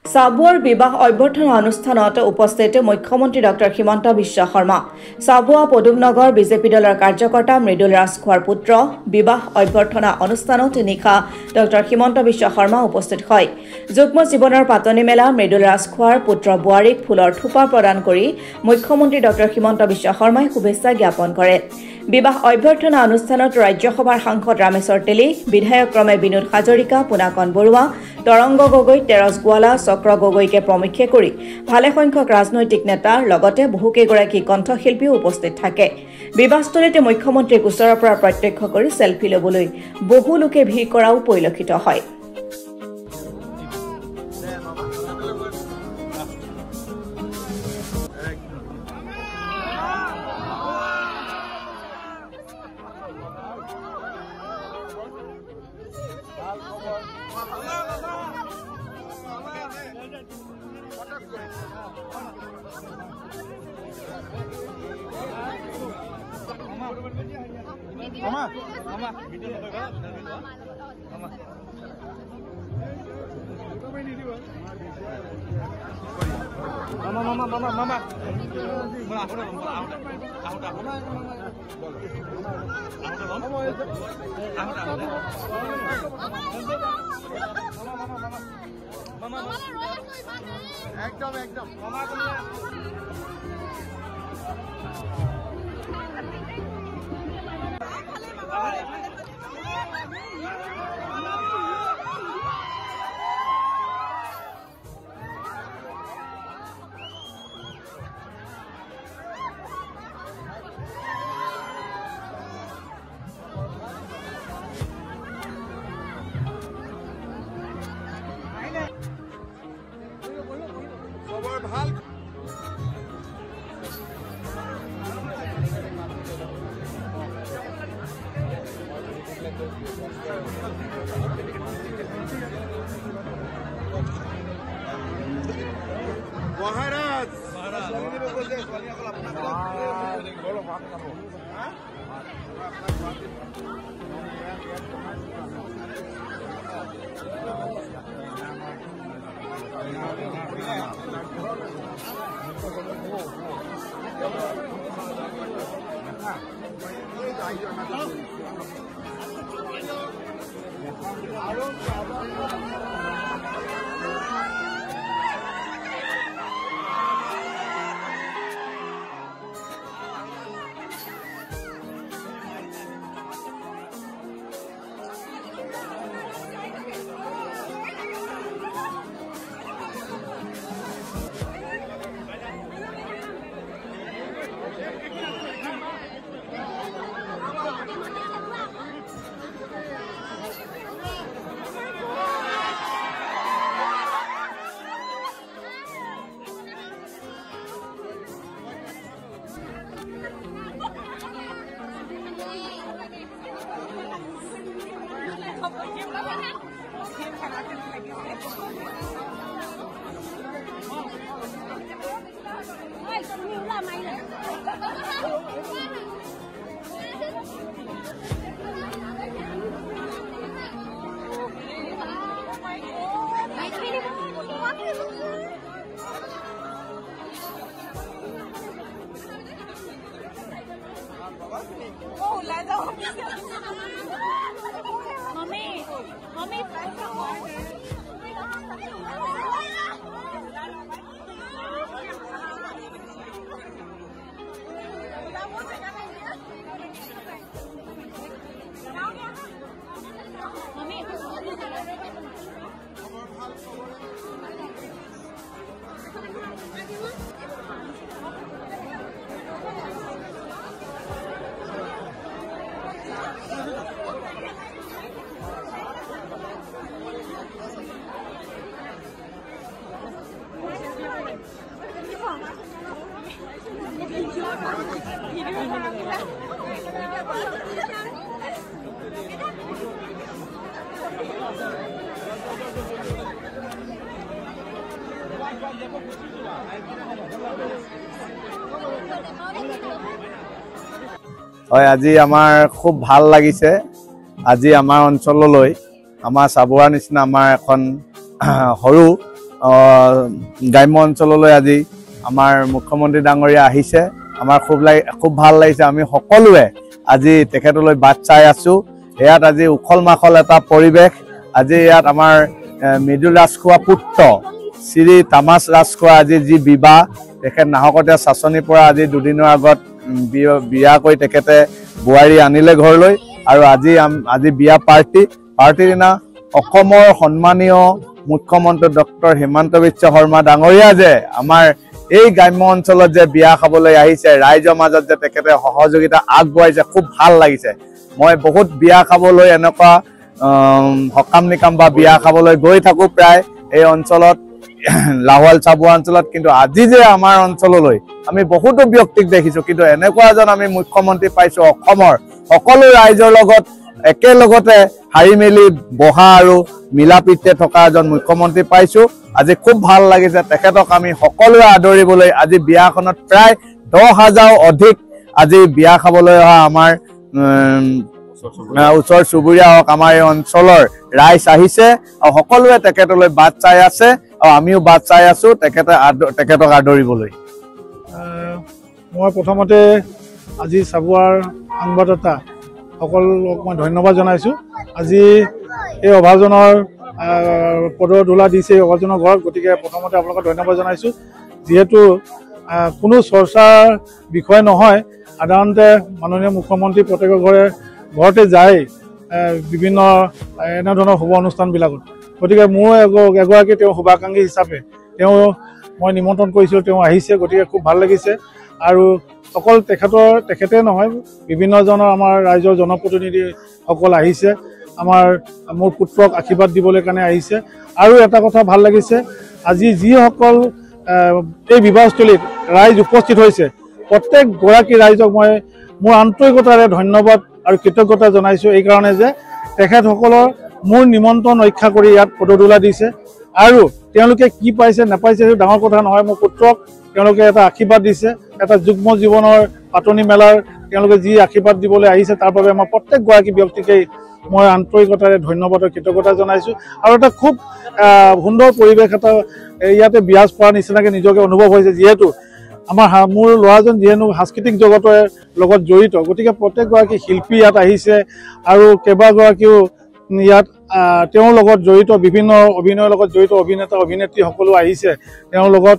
চাবুৱাৰ বিবাহ অভ্যৰ্থনা অনুষ্ঠানত উপস্থিত মুখ্যমন্ত্ৰী ডক্টৰ হিমন্ত বিশ্ব শৰ্মা চাবুৱা পদুমনগৰ বিজেপি দলৰ কাৰ্যকৰ্তা মৃদুল ৰাজখোৱাৰ পুত্ৰ বিবাহ অভ্যৰ্থনা অনুষ্ঠানত নিশা ডক্টৰ হিমন্ত বিশ্ব শৰ্মা উপস্থিত হয় যুগ্ম জীৱনৰ পাতনি মেলা মৃদুল ৰাজখোৱাৰ পুত্ৰ বোৱাৰীক ফুলৰ থোপা প্ৰদান কৰি মুখ্যমন্ত্ৰী ডক্টৰ হিমন্ত বিশ্ব শৰ্মাই শুভেচ্ছা জ্ঞাপন কৰে বিবাহ অভ্যৰ্থনা অনুষ্ঠানত ৰাজ্যসভাৰ সাংসদ ৰামেশ্বৰ তেলী বিধায়কক্ৰমে বিনোদ হাজৰিকা পুনাকন বৰুৱা তৰংগ গগৈ তেৰছ গোৱালা চক্ৰ গগৈকে প্ৰমুখ্যে কৰি ভালে সংখ্যক ৰাজনৈতিক নেতাৰ লগতে বহুকেইগৰাকী কণ্ঠশিল্পীও উপস্থিত থাকে বিবাহস্থলীতে মুখ্যমন্ত্ৰীক ওচৰৰ পৰা প্ৰত্যক্ষ কৰি সেলফি ল'বলৈ বহু লোকে ভিৰ কৰাও পৰিলক্ষিত হয় একদম ভাল মহাৰাজ হয় আজি আমাৰ খুব ভাল লাগিছে আজি আমাৰ অঞ্চললৈ আমাৰ চাবুৱাৰ নিচিনা আমাৰ এখন সৰু গ্ৰাম্য অঞ্চললৈ আজি আমাৰ মুখ্যমন্ত্ৰী ডাঙৰীয়া আহিছে। আমাৰ খুব ভাল লাগিছে। আমি সকলোৱে আজি তেখেতলৈ বাট চাই আছোঁ। ইয়াত আজি উখল মাখল এটা পৰিৱেশ। আজি ইয়াত আমাৰ মৃদুল ৰাজখোৱা পুত্ৰ শ্ৰী তামাছ ৰাজখোৱা আজি যি বিবাহ, তেখেত নাহকতীয়া চাচনিৰ পৰা আজি দুদিনৰ আগত বিয়া কৰি তেখেতে বোৱাৰী আনিলে ঘৰলৈ। আৰু আজি বিয়া পাৰ্টিৰ দিনা অসমৰ সন্মানীয় মুখ্যমন্ত্ৰী ডক্টৰ হিমন্ত বিশ্ব শৰ্মা ডাঙৰীয়া যে আমাৰ এই গ্ৰাম্য অঞ্চলত যে বিয়া খাবলৈ আহিছে, ৰাইজৰ মাজত যে তেখেতে সহযোগিতা আগবঢ়াইছে, খুব ভাল লাগিছে। মই বহুত বিয়া খাবলৈ এনেকুৱা সকাম নিকাম বা বিয়া খাবলৈ গৈ থাকোঁ প্ৰায় এই অঞ্চলত, লাহোৱাল চাবুৱা অঞ্চলত। কিন্তু আজি যে আমাৰ অঞ্চললৈ আমি বহুতো ব্যক্তিক দেখিছোঁ, কিন্তু এনেকুৱা এজন আমি মুখ্যমন্ত্ৰী পাইছোঁ, অসমৰ সকলো ৰাইজৰ লগত একেলগতে হাৰি মেলি বহা আৰু মিলা প্ৰীতিৰে থকা এজন মুখ্যমন্ত্ৰী পাইছোঁ। আজি খুব ভাল লাগিছে। তেখেতক আমি সকলোৱে আদৰিবলৈ আজি বিয়াখনত প্ৰায় 10,000 অধিক আজি বিয়া খাবলৈ অহা আমাৰ ওচৰ চুবুৰীয়া হওক আমাৰ এই অঞ্চলৰ ৰাইজ আহিছে আৰু সকলোৱে তেখেতলৈ বাট চাই আছে আৰু আমিও বাট চাই আছোঁ তেখেতক আদৰিবলৈ। মই প্ৰথমতে আজি চাবুৱাৰ সংবাদদাতা সকলক মই ধন্যবাদ জনাইছোঁ। আজি এই অভাজনৰ পদধূলা দিছে এই অভাজনৰ ঘৰত, গতিকে প্ৰথমতে আপোনালোকক ধন্যবাদ জনাইছোঁ। যিহেতু কোনো চৰ্চাৰ বিষয় নহয়, সাধাৰণতে মাননীয় মুখ্যমন্ত্ৰী প্ৰত্যেকৰ ঘৰতে যায় বিভিন্ন এনেধৰণৰ শুভ অনুষ্ঠানবিলাকত। গতিকে মোৰ এগৰাকী তেওঁ শুভাকাংক্ষী হিচাপে মই নিমন্ত্ৰণ কৰিছিলোঁ, তেওঁ আহিছে, গতিকে খুব ভাল লাগিছে। আৰু অকল তেখেতে নহয়, বিভিন্নজনৰ আমাৰ ৰাইজৰ জনপ্ৰতিনিধিসকল আহিছে, মোৰ পুত্ৰক আশীৰ্বাদ দিবলৈ কাৰণে আহিছে। আৰু এটা কথা ভাল লাগিছে, আজি যিসকল এই বিবাহস্থলীত ৰাইজ উপস্থিত হৈছে, প্ৰত্যেকগৰাকী ৰাইজক মই মোৰ আন্তৰিকতাৰে ধন্যবাদ আৰু কৃতজ্ঞতা জনাইছোঁ। এইকাৰণে যে তেখেতসকলৰ মোৰ নিমন্ত্ৰণ ৰক্ষা কৰি ইয়াত পদধূলা দিছে। আৰু তেওঁলোকে কি পাইছে নাপাইছে সেইটো ডাঙৰ কথা নহয়। মোৰ পুত্ৰক তেওঁলোকে এটা আশীৰ্বাদ দিছে, এটা যুগ্ম জীৱনৰ পাতনি মেলাৰ তেওঁলোকে যি আশীৰ্বাদ দিবলৈ আহিছে, তাৰ বাবে মই প্ৰত্যেকগৰাকী ব্যক্তিকেই মই আন্তৰিকতাৰে ধন্যবাদ আৰু কৃতজ্ঞতা জনাইছোঁ। আৰু এটা খুব সুন্দৰ পৰিৱেশ এটা ইয়াতে বিৰাজ কৰাৰ নিচিনাকৈ নিজকে অনুভৱ হৈছে। যিহেতু মোৰ ল'ৰাজন যিহেতু সাংস্কৃতিক জগতৰ লগত জড়িত, গতিকে প্ৰত্যেকগৰাকী শিল্পী ইয়াত আহিছে আৰু কেইবাগৰাকীও ইয়াত তেওঁৰ লগত জড়িত, বিভিন্ন অভিনয়ৰ লগত জড়িত অভিনেতা অভিনেত্ৰী সকলো আহিছে তেওঁৰ লগত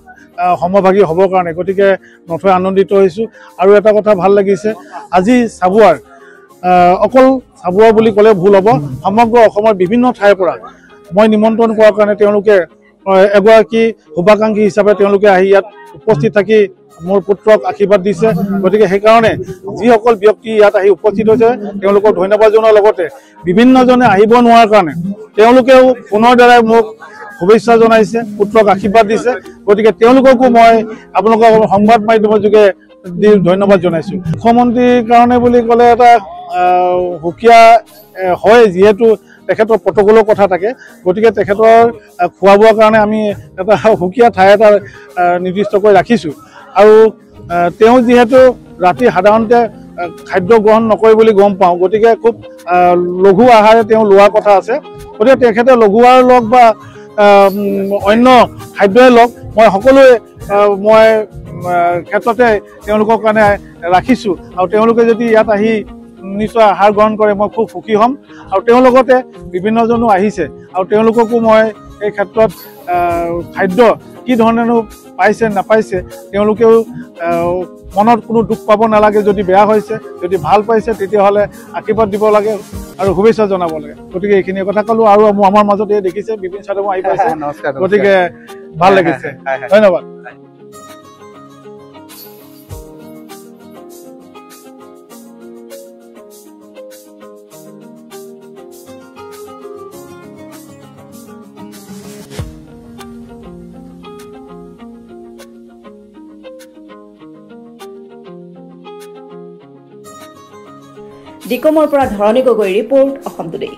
সমভাগী হ'বৰ কাৰণে। গতিকে নথৈ আনন্দিত হৈছোঁ। আৰু এটা কথা ভাল লাগিছে, আজি চাবুৱাৰ অকল চাবুৱা বুলি ক'লে ভুল হ'ব, সমগ্ৰ অসমৰ বিভিন্ন ঠাইৰ পৰা মই নিমন্ত্ৰণ কৰাৰ কাৰণে তেওঁলোকে এগৰাকী শুভাকাংক্ষী হিচাপে তেওঁলোকে আহি ইয়াত উপস্থিত থাকি মোৰ পুত্ৰক আশীৰ্বাদ দিছে। গতিকে সেইকাৰণে যিসকল ব্যক্তি ইয়াত আহি উপস্থিত হৈছে তেওঁলোকক ধন্যবাদ জনোৱাৰ লগতে বিভিন্নজনে আহিব নোৱাৰাৰ কাৰণে তেওঁলোকেও ফোনৰ দ্বাৰাই মোক শুভেচ্ছা জনাইছে, পুত্ৰক আশীৰ্বাদ দিছে। গতিকে তেওঁলোককো মই আপোনালোকৰ সংবাদ মাধ্যমৰ যোগে ধন্যবাদ জনাইছোঁ। মুখ্যমন্ত্ৰীৰ কাৰণে বুলি ক'লে এটা সুকীয়া হয়, যিহেতু তেখেতৰ প্ৰটকলৰ কথা থাকে। গতিকে তেখেতৰ খোৱা বোৱাৰ কাৰণে আমি এটা সুকীয়া ঠাই এটা নিৰ্দিষ্ট কৰি ৰাখিছোঁ। আৰু তেওঁ যিহেতু ৰাতি সাধাৰণতে খাদ্য গ্ৰহণ নকৰে বুলি গম পাওঁ, গতিকে খুব লঘু আহাৰে তেওঁ লোৱাৰ কথা আছে। গতিকে তেখেতে লঘু আহাৰ লওক বা অন্য খাদ্যই লওক, মই সকলোৱে মই ক্ষেত্ৰতে তেওঁলোকৰ কাৰণে ৰাখিছোঁ। আৰু তেওঁলোকে যদি ইয়াত আহি নিশ্চয় আহাৰ গ্ৰহণ কৰে মই খুব সুখী হ'ম। আৰু তেওঁৰ লগতে বিভিন্নজনো আহিছে আৰু তেওঁলোককো মই এই ক্ষেত্ৰত খাদ্য কি ধৰণেনো পাইছে নাপাইছে তেওঁলোকেও মনত কোনো দুখ পাব নালাগে। যদি বেয়া হৈছে, যদি ভাল পাইছে, তেতিয়াহ'লে আশীৰ্বাদ দিব লাগে আৰু শুভেচ্ছা জনাব লাগে। গতিকে এইখিনি কথা ক'লোঁ। আৰু আমাৰ মাজত এই দেখিছে বিপিন চাদম আহি পাইছে, গতিকে ভাল লাগিছে। ধন্যবাদ। ডিকমৰ পৰা ধৰণী গগৈ ৰিপৰ্ট, অসম টুডে।